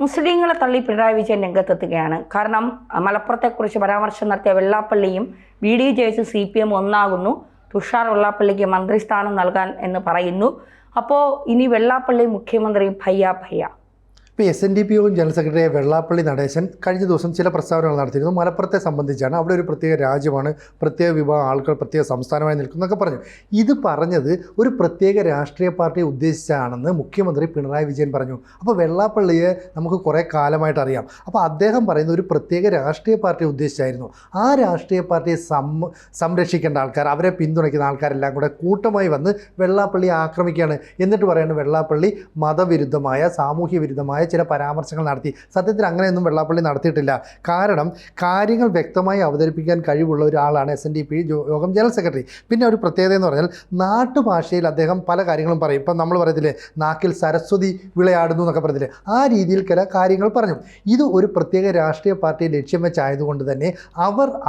മുസ്ലിങ്ങളെ തള്ളി പിണറായി വിജയൻ രംഗത്തെത്തുകയാണ്. കാരണം മലപ്പുറത്തെക്കുറിച്ച് പരാമർശം നടത്തിയ വെള്ളാപ്പള്ളിയും BDJS CPM ഒന്നാകുന്നു, തുഷാർ വെള്ളാപ്പള്ളിക്ക് മന്ത്രിസ്ഥാനം നൽകാൻ എന്ന് പറയുന്നു. അപ്പോൾ ഇനി വെള്ളാപ്പള്ളി മുഖ്യമന്ത്രിയും ഭയ്യ. ഇപ്പോൾ SNDP യോഗം ജനറൽ സെക്രട്ടറി വെള്ളാപ്പള്ളി നടേശൻ കഴിഞ്ഞ ദിവസം ചില പ്രസ്താവനകൾ നടത്തിയിരുന്നു. മലപ്പുറത്തെ സംബന്ധിച്ചാണ്, അവിടെ ഒരു പ്രത്യേക രാജ്യമാണ്, പ്രത്യേക വിഭാഗം ആൾക്കാർ പ്രത്യേക സംസ്ഥാനമായി നിൽക്കുന്നൊക്കെ പറഞ്ഞു. ഇത് പറഞ്ഞത് ഒരു പ്രത്യേക രാഷ്ട്രീയ പാർട്ടിയെ ഉദ്ദേശിച്ചാണെന്ന് മുഖ്യമന്ത്രി പിണറായി വിജയൻ പറഞ്ഞു. അപ്പോൾ വെള്ളാപ്പള്ളിയെ നമുക്ക് കുറേ കാലമായിട്ട് അറിയാം. അപ്പോൾ അദ്ദേഹം പറയുന്ന ഒരു പ്രത്യേക രാഷ്ട്രീയ പാർട്ടിയെ ഉദ്ദേശിച്ചായിരുന്നു. ആ രാഷ്ട്രീയ പാർട്ടിയെ സംരക്ഷിക്കേണ്ട ആൾക്കാർ, അവരെ പിന്തുണയ്ക്കുന്ന ആൾക്കാരെല്ലാം കൂടെ കൂട്ടമായി വന്ന് വെള്ളാപ്പള്ളിയെ ആക്രമിക്കുകയാണ്. എന്നിട്ട് പറയുന്നത് വെള്ളാപ്പള്ളി മതവിരുദ്ധമായ, സാമൂഹ്യ വിരുദ്ധമായ ചില പരാമർശങ്ങൾ നടത്തി. സത്യത്തിൽ അങ്ങനെയൊന്നും വെള്ളാപ്പള്ളി നടത്തിയിട്ടില്ല. കാരണം കാര്യങ്ങൾ വ്യക്തമായി അവതരിപ്പിക്കാൻ കഴിവുള്ള ഒരാളാണ് SNDP യോഗം ജനറൽ സെക്രട്ടറി. പിന്നെ ഒരു പ്രത്യേകത എന്ന് പറഞ്ഞാൽ നാട്ടുഭാഷയിൽ അദ്ദേഹം പല കാര്യങ്ങളും പറയും. ഇപ്പം നമ്മൾ പറയത്തില്ലേ, നാക്കിൽ സരസ്വതി വിളയാടുന്നു എന്നൊക്കെ പറയത്തില്ലേ, ആ രീതിയിൽ ചില കാര്യങ്ങൾ പറഞ്ഞു. ഇത് ഒരു പ്രത്യേക രാഷ്ട്രീയ പാർട്ടിയെ ലക്ഷ്യം വെച്ചായതുകൊണ്ട് തന്നെ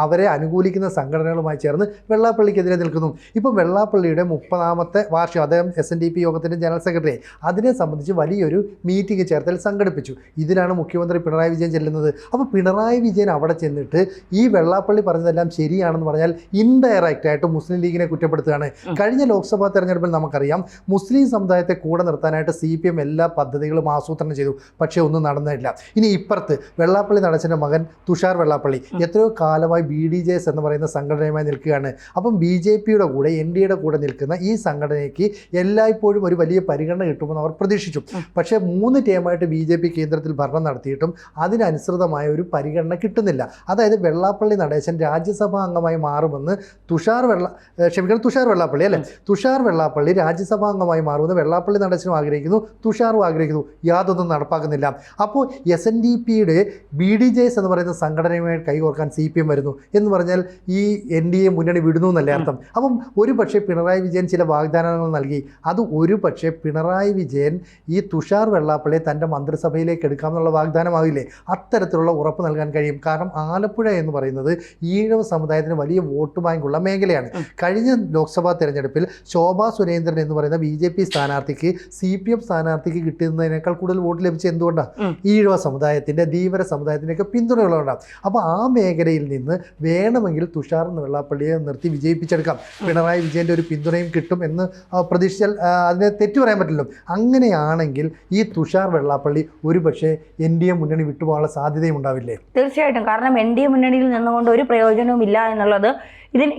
അവരെ അനുകൂലിക്കുന്ന സംഘടനകളുമായി ചേർന്ന് വെള്ളാപ്പള്ളിക്കെതിരെ നിൽക്കുന്നു. ഇപ്പം വെള്ളാപ്പള്ളിയുടെ 30ാമത്തെ വാർഷികം, അദ്ദേഹം SNDP യോഗത്തിൻ്റെ ജനറൽ സെക്രട്ടറി, അതിനെ സംബന്ധിച്ച് വലിയൊരു മീറ്റിംഗ് ചേർത്തൽ സംഘടിപ്പിച്ചു. ഇതിലാണ് മുഖ്യമന്ത്രി പിണറായി വിജയൻ ചെല്ലുന്നത്. അപ്പോൾ പിണറായി വിജയൻ അവിടെ ചെന്നിട്ട് ഈ വെള്ളാപ്പള്ളി പറഞ്ഞതെല്ലാം ശരിയാണെന്ന് പറഞ്ഞാൽ ഇൻഡയറക്റ്റ് ആയിട്ട് മുസ്ലിം ലീഗിനെ കുറ്റപ്പെടുത്തുകയാണ്. കഴിഞ്ഞ ലോക്സഭാ തെരഞ്ഞെടുപ്പിൽ നമുക്കറിയാം, മുസ്ലിം സമുദായത്തെ കൂടെ നിർത്താനായിട്ട് CPM എല്ലാ പദ്ധതികളും ആസൂത്രണം ചെയ്തു. പക്ഷേ ഒന്നും നടന്നില്ല. ഇനി ഇപ്പുറത്ത് വെള്ളാപ്പള്ളി നടേശൻ്റെ മകൻ തുഷാർ വെള്ളാപ്പള്ളി എത്രയോ കാലമായി BDJS എന്ന് പറയുന്ന സംഘടനയുമായി നിൽക്കുകയാണ്. അപ്പം BJPയുടെ കൂടെ NDAയുടെ കൂടെ നിൽക്കുന്ന ഈ സംഘടനയ്ക്ക് എല്ലായ്പ്പോഴും ഒരു വലിയ പരിഗണന കിട്ടുമെന്ന് അവർ പ്രതീക്ഷിച്ചു. പക്ഷേ 3 ടേമായിട്ട് BJP കേന്ദ്രത്തിൽ ഭരണം നടത്തിയിട്ടും അതിനനുസൃതമായ ഒരു പരിഗണന കിട്ടുന്നില്ല. അതായത് വെള്ളാപ്പള്ളി നടേശൻ രാജ്യസഭാ അംഗമായി മാറുമെന്ന് തുഷാർ വെള്ളാപ്പള്ളി തുഷാർ വെള്ളാപ്പള്ളി രാജ്യസഭാ അംഗമായി മാറുമെന്ന് വെള്ളാപ്പള്ളി നടേശനും ആഗ്രഹിക്കുന്നു, തുഷാറും ആഗ്രഹിക്കുന്നു. യാതൊന്നും നടപ്പാക്കുന്നില്ല. അപ്പോൾ SNDPയുടെ BDJS എന്ന് പറയുന്ന സംഘടനയുമായി കൈകോർക്കാൻ CPM വരുന്നു എന്ന് പറഞ്ഞാൽ ഈ NDA മുന്നണി വിടുന്നു എന്നല്ലേ അർത്ഥം. അപ്പം ഒരു പക്ഷേ പിണറായി വിജയൻ ചില വാഗ്ദാനങ്ങൾ നൽകി. അത് ഒരു പക്ഷേ പിണറായി വിജയൻ ഈ തുഷാർ വെള്ളാപ്പള്ളിയെ തൻ്റെ മന്ത്രിസഭയിലേക്ക് എടുക്കാമെന്നുള്ള വാഗ്ദാനമാകില്ലേ, അത്തരത്തിലുള്ള ഉറപ്പ് നൽകാൻ കഴിയും. കാരണം ആലപ്പുഴ എന്ന് പറയുന്നത് ഈഴവ സമുദായത്തിന് വലിയ വോട്ട് ബാങ്കുള്ള മേഖലയാണ്. കഴിഞ്ഞ ലോക്സഭാ തെരഞ്ഞെടുപ്പിൽ ശോഭാ സുരേന്ദ്രൻ എന്ന് പറയുന്ന BJP സ്ഥാനാർത്ഥിക്ക് CPM സ്ഥാനാർത്ഥിക്ക് കിട്ടുന്നതിനേക്കാൾ കൂടുതൽ വോട്ട് ലഭിച്ചത് എന്തുകൊണ്ടാണ്? ഈഴവ സമുദായത്തിൻ്റെ, ധീവര സമുദായത്തിൻ്റെയൊക്കെ പിന്തുണയുള്ളതുകൊണ്ടാണ്. അപ്പോൾ ആ മേഖലയിൽ നിന്ന് വേണമെങ്കിൽ തുഷാർ വെള്ളാപ്പള്ളിയെ നിർത്തി വിജയിപ്പിച്ചെടുക്കാം. പിണറായി വിജയൻ്റെ ഒരു പിന്തുണയും കിട്ടും എന്ന് പ്രതീക്ഷിച്ചാൽ അതിനെ തെറ്റു പറയാൻ പറ്റില്ല. അങ്ങനെയാണെങ്കിൽ ഈ തുഷാർ വെള്ളാപ്പള്ളി ഒരുപക്ഷെ NDA മുന്നണി വിട്ടുപോകാനുള്ള സാധ്യതയും ഉണ്ടാവില്ലേ? തീർച്ചയായിട്ടും. കാരണം NDA മുന്നണിയിൽ നിന്നുകൊണ്ട് ഒരു പ്രയോജനവും ഇല്ല എന്നുള്ളത്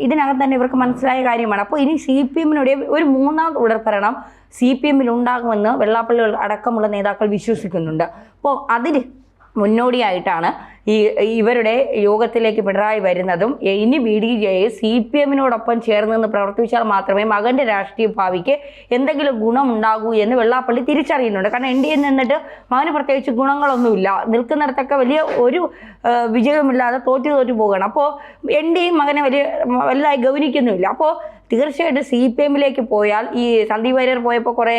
ഇതിനകം തന്നെ ഇവർക്ക് മനസ്സിലായ കാര്യമാണ്. അപ്പോൾ ഇനി CPM-നുടെ ഒരു 3ാം തുടർഭരണം CPM-ൽ ഉണ്ടാകുമെന്ന് വെള്ളാപ്പള്ളി അടക്കമുള്ള നേതാക്കൾ വിശ്വസിക്കുന്നുണ്ട്. അപ്പോൾ അതിന് മുന്നോടിയായിട്ടാണ് ഇവരുടെ യോഗത്തിലേക്ക് പിണറായി വരുന്നതും. ഇനി BDJS CPM-നോടൊപ്പം ചേർന്ന് നിന്ന് പ്രവർത്തിച്ചാൽ മാത്രമേ മകൻ്റെ രാഷ്ട്രീയ ഭാവിക്ക് എന്തെങ്കിലും ഗുണമുണ്ടാകൂ എന്ന് വെള്ളാപ്പള്ളി തിരിച്ചറിയുന്നുണ്ട്. കാരണം NDA നിന്നിട്ട് മകന് പ്രത്യേകിച്ച് ഗുണങ്ങളൊന്നുമില്ല, നിൽക്കുന്നിടത്തൊക്കെ വലിയ ഒരു വിജയമില്ലാതെ തോറ്റു പോവുകയാണ്. അപ്പോൾ NDA മകനെ വലുതായി ഗൗനിക്കുന്നുമില്ല. അപ്പോൾ തീർച്ചയായിട്ടും CPM-ലേക്ക് പോയാൽ, ഈ സന്ദീപ് വാര്യർ പോയപ്പോൾ കുറേ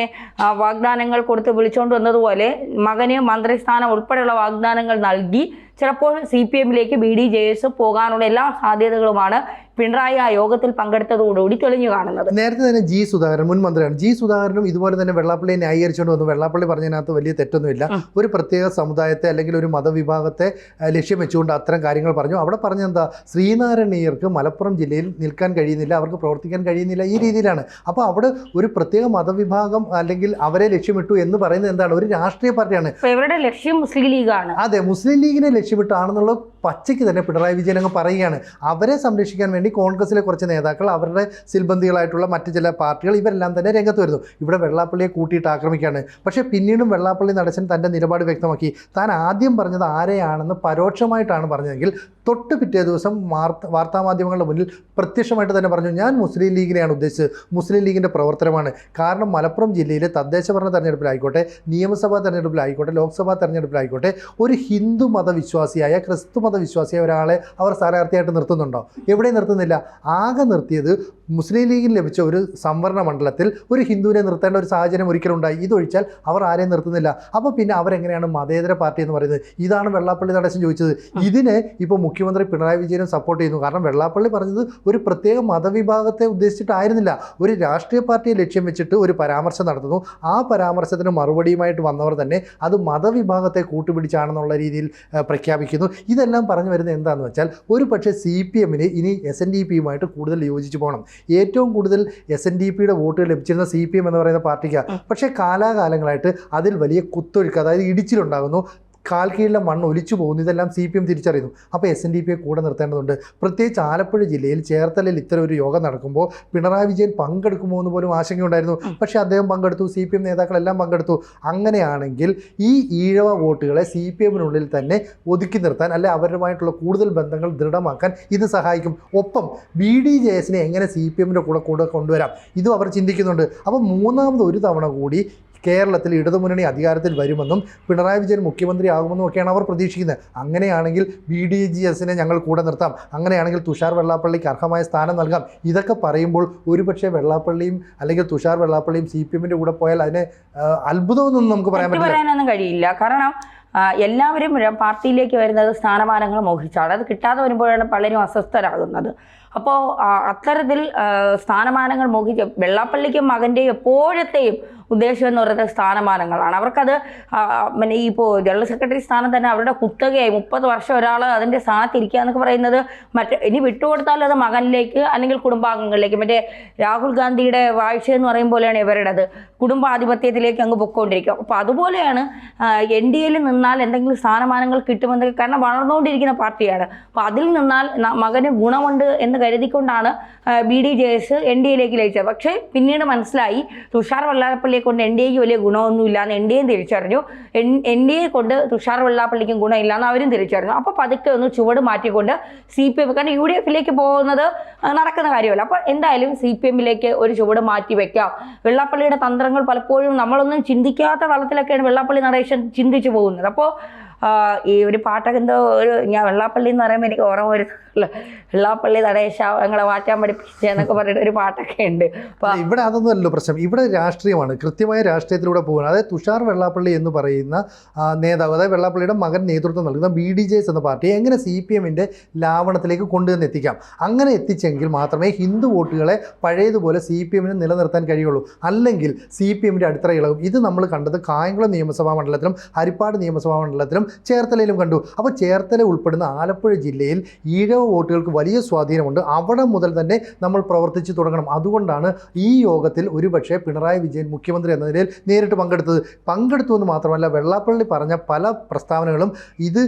വാഗ്ദാനങ്ങൾ കൊടുത്ത് വിളിച്ചുകൊണ്ട് വന്നതുപോലെ മകന് മന്ത്രിസ്ഥാനം ഉൾപ്പെടെയുള്ള വാഗ്ദാനങ്ങൾ നൽകി ചിലപ്പോൾ CPM-ലേക്ക് BDJS പോകാനുള്ള എല്ലാ സാധ്യതകളുമാണ് പിണറായി ആ യോഗത്തിൽ പങ്കെടുത്തതോടുകൂടി തെളിഞ്ഞു കാണുന്നത്. നേരത്തെ തന്നെ സുധാകരൻ മുൻ മന്ത്രിയാണ്. സുധാകരനും ഇതുപോലെ തന്നെ വെള്ളാപ്പള്ളിയെ ന്യായീകരിച്ചുകൊണ്ട് വന്നു. വെള്ളാപ്പള്ളി പറഞ്ഞതിനകത്ത് വലിയ തെറ്റൊന്നുമില്ല. ഒരു പ്രത്യേക സമുദായത്തെ അല്ലെങ്കിൽ ഒരു മതവിഭാഗത്തെ ലക്ഷ്യം വെച്ചുകൊണ്ട് അത്തരം കാര്യങ്ങൾ പറഞ്ഞു. അവിടെ പറഞ്ഞെന്താ, ശ്രീനാരായണീയർക്ക് മലപ്പുറം ജില്ലയിൽ നിൽക്കാൻ കഴിയുന്നില്ല, അവർക്ക് പ്രവർത്തിക്കാൻ കഴിയുന്നില്ല, ഈ രീതിയിലാണ്. അപ്പോൾ അവിടെ ഒരു പ്രത്യേക മതവിഭാഗം അല്ലെങ്കിൽ അവരെ ലക്ഷ്യമിട്ടു എന്ന് പറയുന്നത് എന്താണ്? ഒരു രാഷ്ട്രീയ പാർട്ടിയാണ്. ഇവരുടെ ലക്ഷ്യം മുസ്ലിം ലീഗാണ്. അതെ, മുസ്ലിം ലീഗിനെ ലക്ഷ്യമിട്ടാണെന്നുള്ള പച്ചയ്ക്ക് തന്നെ പിണറായി വിജയൻ അങ്ങ് പറയുകയാണ്. അവരെ സംരക്ഷിക്കാൻ വേണ്ടി കോൺഗ്രസിലെ കുറച്ച് നേതാക്കൾ, അവരുടെ സിൽബന്ധികളായിട്ടുള്ള മറ്റ് ചില പാർട്ടികൾ, ഇവരെല്ലാം തന്നെ രംഗത്ത് വരുന്നു. ഇവിടെ വെള്ളാപ്പള്ളിയെ കൂട്ടിയിട്ട് ആക്രമിക്കുകയാണ്. പക്ഷേ പിന്നീടും വെള്ളാപ്പള്ളി നടേശൻ തൻ്റെ നിലപാട് വ്യക്തമാക്കി. താൻ ആദ്യം പറഞ്ഞത് ആരെയാണെന്ന് പരോക്ഷമായിട്ടാണ് പറഞ്ഞതെങ്കിൽ തൊട്ട് പിറ്റേ ദിവസം വാർത്താമാധ്യമങ്ങളുടെ മുന്നിൽ പ്രത്യക്ഷമായിട്ട് തന്നെ പറഞ്ഞു, ഞാൻ മുസ്ലിം ലീഗിനെയാണ് ഉദ്ദേശിച്ചത്, മുസ്ലിം ലീഗിൻ്റെ പ്രവർത്തനമാണ്. കാരണം മലപ്പുറം ജില്ലയിലെ തദ്ദേശ ഭരണ തെരഞ്ഞെടുപ്പിലായിക്കോട്ടെ, നിയമസഭാ തെരഞ്ഞെടുപ്പിലായിക്കോട്ടെ, ലോക്സഭാ തെരഞ്ഞെടുപ്പിലായിക്കോട്ടെ, ഒരു ഹിന്ദു മതവിശ്വാസിയായ, ക്രിസ്തു മത മതവിശ്വാസിയെ ഒരാളെ അവർ സ്ഥാനാർത്ഥിയായിട്ട് നിർത്തുന്നുണ്ടോ? എവിടെ നിർത്തുന്നില്ല. ആകെ നിർത്തിയത് മുസ്ലിം ലീഗിൽ ലഭിച്ച ഒരു സംവരണ മണ്ഡലത്തിൽ ഒരു ഹിന്ദുവിനെ നിർത്തേണ്ട ഒരു സാഹചര്യം ഒരിക്കലും ഉണ്ടായി. ഇതൊഴിച്ചാൽ അവർ ആരെയും നിർത്തുന്നില്ല. അപ്പോൾ പിന്നെ അവരെങ്ങനെയാണ് മതേതര പാർട്ടി എന്ന് പറയുന്നത്? ഇതാണ് വെള്ളാപ്പള്ളി നടേശൻ ചോദിച്ചത്. ഇതിനെ ഇപ്പോൾ മുഖ്യമന്ത്രി പിണറായി വിജയനും സപ്പോർട്ട് ചെയ്യുന്നു. കാരണം വെള്ളാപ്പള്ളി പറഞ്ഞത് ഒരു പ്രത്യേക മതവിഭാഗത്തെ ഉദ്ദേശിച്ചിട്ടായിരുന്നില്ല, ഒരു രാഷ്ട്രീയ പാർട്ടിയെ ലക്ഷ്യം വെച്ചിട്ട് ഒരു പരാമർശം നടത്തുന്നു. ആ പരാമർശത്തിന് മറുപടിയുമായിട്ട് വന്നവർ തന്നെ അത് മതവിഭാഗത്തെ കൂട്ടുപിടിച്ചാണെന്നുള്ള രീതിയിൽ പ്രഖ്യാപിക്കുന്നു. ഇതെല്ലാം പറഞ്ഞു വരുന്നത് എന്താണെന്ന് വെച്ചാൽ ഒരു പക്ഷേ CPM ഇനി SNDPയുമായിട്ട് കൂടുതൽ യോജിച്ച് പോകണം. ഏറ്റവും കൂടുതൽ SNDPയുടെ വോട്ടുകൾ ലഭിച്ചിരുന്ന CPM എന്ന് പറയുന്ന പാർട്ടിക്കാണ്. പക്ഷേ കാലാകാലങ്ങളായിട്ട് അതിൽ വലിയ കുത്തൊഴുക്ക്, അതായത് ഇടിച്ചിലുണ്ടാകുന്നു, കാൽ കീഴിലെ മണ്ണ് ഒലിച്ചു പോകുന്നു. ഇതെല്ലാം CPM തിരിച്ചറിയുന്നു. അപ്പോൾ SNDPയെ കൂടെ നിർത്തേണ്ടതുണ്ട്. പ്രത്യേകിച്ച് ആലപ്പുഴ ജില്ലയിൽ ചേർത്തലയിൽ ഇത്തരം ഒരു യോഗം നടക്കുമ്പോൾ പിണറായി വിജയൻ പങ്കെടുക്കുമോ എന്ന് പോലും ആശങ്കയുണ്ടായിരുന്നു. പക്ഷേ അദ്ദേഹം പങ്കെടുത്തു, CPM നേതാക്കളെല്ലാം പങ്കെടുത്തു. അങ്ങനെയാണെങ്കിൽ ഈ ഈഴവ വോട്ടുകളെ CPMനുള്ളിൽ തന്നെ ഒതുക്കി നിർത്താൻ, അല്ലെ അവരുമായിട്ടുള്ള കൂടുതൽ ബന്ധങ്ങൾ ദൃഢമാക്കാൻ ഇത് സഹായിക്കും. ഒപ്പം BDJSനെ എങ്ങനെ CPMൻ്റെ കൂടെ കൊണ്ടുവരാം, ഇതും അവർ ചിന്തിക്കുന്നുണ്ട്. അപ്പോൾ മൂന്നാമത് ഒരു തവണ കൂടി കേരളത്തിൽ ഇടതുമുന്നണി അധികാരത്തിൽ വരുമെന്നും പിണറായി വിജയൻ മുഖ്യമന്ത്രി ആകുമെന്നും ഒക്കെയാണ് അവർ പ്രതീക്ഷിക്കുന്നത്. അങ്ങനെയാണെങ്കിൽ BDJSനെ ഞങ്ങൾ കൂടെ നിർത്താം, അങ്ങനെയാണെങ്കിൽ തുഷാർ വെള്ളാപ്പള്ളിക്ക് അർഹമായ സ്ഥാനം നൽകാം. ഇതൊക്കെ പറയുമ്പോൾ ഒരുപക്ഷെ വെള്ളാപ്പള്ളിയും അല്ലെങ്കിൽ തുഷാർ വെള്ളാപ്പള്ളിയും CPMൻ്റെ കൂടെ പോയാൽ അതിനെ അത്ഭുതമൊന്നും നമുക്ക് പറയാനൊന്നും കഴിയില്ല. കാരണം എല്ലാവരും പാർട്ടിയിലേക്ക് വരുന്നത് സ്ഥാനമാനങ്ങൾ മോഹിച്ചാണ്. അത് കിട്ടാതെ വരുമ്പോഴാണ് പലരും അസ്വസ്ഥരാകുന്നത്. അപ്പോൾ അത്തരത്തിൽ സ്ഥാനമാനങ്ങൾ മോഹിച്ച് വെള്ളാപ്പള്ളിക്കും മകൻ്റെയും എപ്പോഴത്തെയും ഉദ്ദേശം എന്ന് പറയുന്നത് സ്ഥാനമാനങ്ങളാണ്. അവർക്കത് പിന്നെ ഇപ്പോൾ ജനറൽ സെക്രട്ടറി സ്ഥാനം തന്നെ അവരുടെ കുത്തകയായി 30 വർഷം ഒരാൾ അതിൻ്റെ സ്ഥാനത്തിരിക്കുക എന്നൊക്കെ പറയുന്നത് ഇനി വിട്ടുകൊടുത്താലും അത് മകനിലേക്ക് അല്ലെങ്കിൽ കുടുംബാംഗങ്ങളിലേക്ക്, മറ്റേ രാഹുൽ ഗാന്ധിയുടെ വാഴ്ച എന്ന് പറയും പോലെയാണ് ഇവരുടേത്, കുടുംബാധിപത്യത്തിലേക്ക് അങ്ങ് പൊയ്ക്കൊണ്ടിരിക്കും. അപ്പോൾ അതുപോലെയാണ് NDAയിൽ നിന്നാൽ എന്തെങ്കിലും സ്ഥാനമാനങ്ങൾ കിട്ടുമെന്നൊക്കെ, കാരണം വളർന്നുകൊണ്ടിരിക്കുന്ന പാർട്ടിയാണ്. അപ്പോൾ അതിൽ നിന്നാൽ മകന് ഗുണമുണ്ട് എന്ന് കരുതിക്കൊണ്ടാണ് BDJS NDAയിലേക്ക് ലയിച്ചത്. പക്ഷേ പിന്നീട് മനസ്സിലായി തുഷാർ വെള്ളാപ്പള്ളിയെ കൊണ്ട് NDAക്ക് വലിയ ഗുണമൊന്നുമില്ല എന്ന് NDAയും തിരിച്ചറിഞ്ഞു. NDAയെ കൊണ്ട് തുഷാർ വെള്ളാപ്പള്ളിക്കും ഗുണമില്ല എന്ന് അവരും തിരിച്ചറിഞ്ഞു. അപ്പോൾ പതുക്കെ ഒന്ന് ചുവട് മാറ്റിക്കൊണ്ട് CPM, കാരണം UDFിലേക്ക് പോകുന്നത് നടക്കുന്ന കാര്യമല്ല. അപ്പോൾ എന്തായാലും CPMലേക്ക് ഒരു ചുവട് മാറ്റി വെക്കാം. വെള്ളാപ്പള്ളിയുടെ തന്ത്രങ്ങൾ പലപ്പോഴും നമ്മളൊന്നും ചിന്തിക്കാത്ത തലത്തിലൊക്കെയാണ് വെള്ളാപ്പള്ളി നടേശൻ ചിന്തിച്ചു പോകുന്നത്. അപ്പോൾ ഈ ഒരു പാട്ടൊക്കെ എന്തോ ഞാൻ വെള്ളാപ്പള്ളി എന്ന് പറയുമ്പോൾ എനിക്ക് ഓർമ്മ വരുന്നില്ല, വെള്ളാപ്പള്ളി നടേശ ഞങ്ങളെ മാറ്റാൻ പഠിപ്പിച്ചെന്നൊക്കെ പറഞ്ഞിട്ട് ഒരു പാട്ടൊക്കെ ഉണ്ട്. അപ്പോൾ ഇവിടെ അതൊന്നുമല്ലോ പ്രശ്നം, ഇവിടെ രാഷ്ട്രീയമാണ്, കൃത്യമായ രാഷ്ട്രീയത്തിലൂടെ പോകുന്നത്. അതായത് തുഷാർ വെള്ളാപ്പള്ളി എന്ന് പറയുന്ന നേതാവ്, അതായത് വെള്ളാപ്പള്ളിയുടെ മകൻ നേതൃത്വം നൽകുന്ന BDJS എന്ന പാർട്ടിയെ എങ്ങനെ CPMൻ്റെ ലാവണത്തിലേക്ക് കൊണ്ടുവന്ന് എത്തിക്കാം. അങ്ങനെ എത്തിച്ചെങ്കിൽ മാത്രമേ ഹിന്ദു വോട്ടുകളെ പഴയതുപോലെ CPMന് നിലനിർത്താൻ കഴിയുള്ളൂ. അല്ലെങ്കിൽ CPMൻ്റെ അടിത്തറ ഇളകും. ഇത് നമ്മൾ കണ്ടത് കായംകുളം നിയമസഭാ മണ്ഡലത്തിലും ഹരിപ്പാട് നിയമസഭാ മണ്ഡലത്തിലും ചേർത്തലയിലും കണ്ടു. അപ്പോൾ ചേർത്തല ഉൾപ്പെടുന്ന ആലപ്പുഴ ജില്ലയിൽ ഈഴവ വോട്ടുകൾക്ക് വലിയ സ്വാധീനമുണ്ട്. അവിടെ മുതൽ തന്നെ നമ്മൾ പ്രവർത്തിച്ചു തുടങ്ങണം. അതുകൊണ്ടാണ് ഈ യോഗത്തിൽ ഒരുപക്ഷെ പിണറായി വിജയൻ മുഖ്യമന്ത്രി എന്ന നിലയിൽ നേരിട്ട് പങ്കെടുത്തു എന്ന് മാത്രമല്ല, വെള്ളാപ്പള്ളി പറഞ്ഞ പല പ്രസ്താവനകളും ഇത്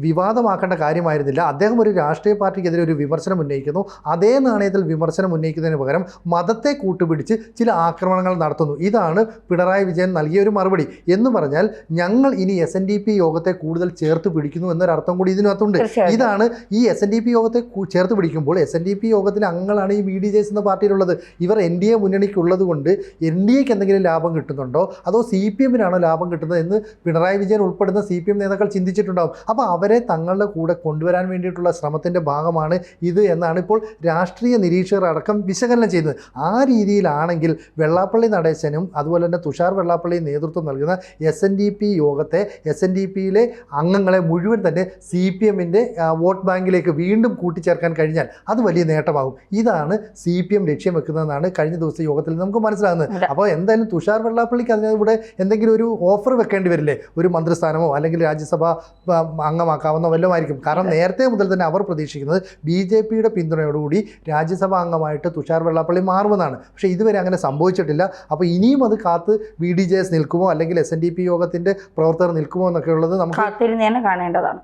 വിവാദമാക്കേണ്ട കാര്യമായിരുന്നില്ല. അദ്ദേഹം ഒരു രാഷ്ട്രീയ പാർട്ടിക്കെതിരെ ഒരു വിമർശനം ഉന്നയിക്കുന്നു, അതേ നാണയത്തിൽ വിമർശനം ഉന്നയിക്കുന്നതിന് പകരം മതത്തെ കൂട്ടുപിടിച്ച് ചില ആക്രമണങ്ങൾ നടത്തുന്നു. ഇതാണ് പിണറായി വിജയൻ നൽകിയ ഒരു മറുപടി. എന്ന് പറഞ്ഞാൽ ഞങ്ങൾ ഇനി SNDP യോഗത്തെ കൂടുതൽ ചേർത്ത് പിടിക്കുന്നു എന്നൊരർത്ഥം കൂടി ഇതിനകത്തുണ്ട്. ഇതാണ് ഈ SNDP യോഗത്തെ ചേർത്ത് പിടിക്കുമ്പോൾ SNDP യോഗത്തിലെ അംഗങ്ങളാണ് ഈ BDJS എന്ന പാർട്ടിയിലുള്ളത്. ഇവർ NDA മുന്നണിക്കുള്ളത് കൊണ്ട് NDAക്ക് എന്തെങ്കിലും ലാഭം കിട്ടുന്നുണ്ടോ അതോ CPMനാണോ ലാഭം കിട്ടുന്നത് എന്ന് പിണറായി വിജയൻ ഉൾപ്പെടുന്ന CPM നേതാക്കൾ ചിന്തിച്ചിട്ടുണ്ടാകും. അപ്പോൾ അവരെ തങ്ങളുടെ കൂടെ കൊണ്ടുവരാൻ വേണ്ടിയിട്ടുള്ള ശ്രമത്തിൻ്റെ ഭാഗമാണ് ഇത് എന്നാണ് ഇപ്പോൾ രാഷ്ട്രീയ നിരീക്ഷകർ അടക്കം വിശകലനം ചെയ്യുന്നത്. ആ രീതിയിലാണെങ്കിൽ വെള്ളാപ്പള്ളി നടേശനും അതുപോലെ തന്നെ തുഷാർ വെള്ളാപ്പള്ളിയും നേതൃത്വം നൽകുന്ന SNDP യോഗത്തെ SNDPയിലെ അംഗങ്ങളെ മുഴുവൻ തന്നെ CPMൻ്റെ വോട്ട് ബാങ്കിലേക്ക് വീണ്ടും കൂട്ടിച്ചേർക്കാൻ കഴിഞ്ഞാൽ അത് വലിയ നേട്ടമാകും. ഇതാണ് CPM ലക്ഷ്യം വെക്കുന്നതെന്നാണ് കഴിഞ്ഞ ദിവസത്തെ യോഗത്തിൽ നമുക്ക് മനസ്സിലാകുന്നത്. അപ്പോൾ എന്തായാലും തുഷാർ വെള്ളാപ്പള്ളിക്ക് അതിനിവിടെ എന്തെങ്കിലും ഒരു ഓഫർ വെക്കേണ്ടി വരില്ലേ, ഒരു മന്ത്രിസ്ഥാനമോ അല്ലെങ്കിൽ രാജ്യസഭ അംഗമാക്കാവുന്ന വല്ലതുമായിരിക്കും. കാരണം നേരത്തെ മുതൽ തന്നെ അവർ പ്രതീക്ഷിക്കുന്നത് BJPയുടെ പിന്തുണയോടുകൂടി രാജ്യസഭാ അംഗമായിട്ട് തുഷാർ വെള്ളാപ്പള്ളി മാറുമെന്നാണ്. പക്ഷേ ഇതുവരെ അങ്ങനെ സംഭവിച്ചിട്ടില്ല. അപ്പോൾ ഇനിയും അത് കാത്ത് BDJS നിൽക്കുമോ അല്ലെങ്കിൽ SNDP യോഗത്തിൻ്റെ പ്രവർത്തകർ നിൽക്കുമോ എന്നൊക്കെ ഉള്ളത് നമുക്ക് കാത്തിരുന്ന് തന്നെ കാണേണ്ടതാണ്.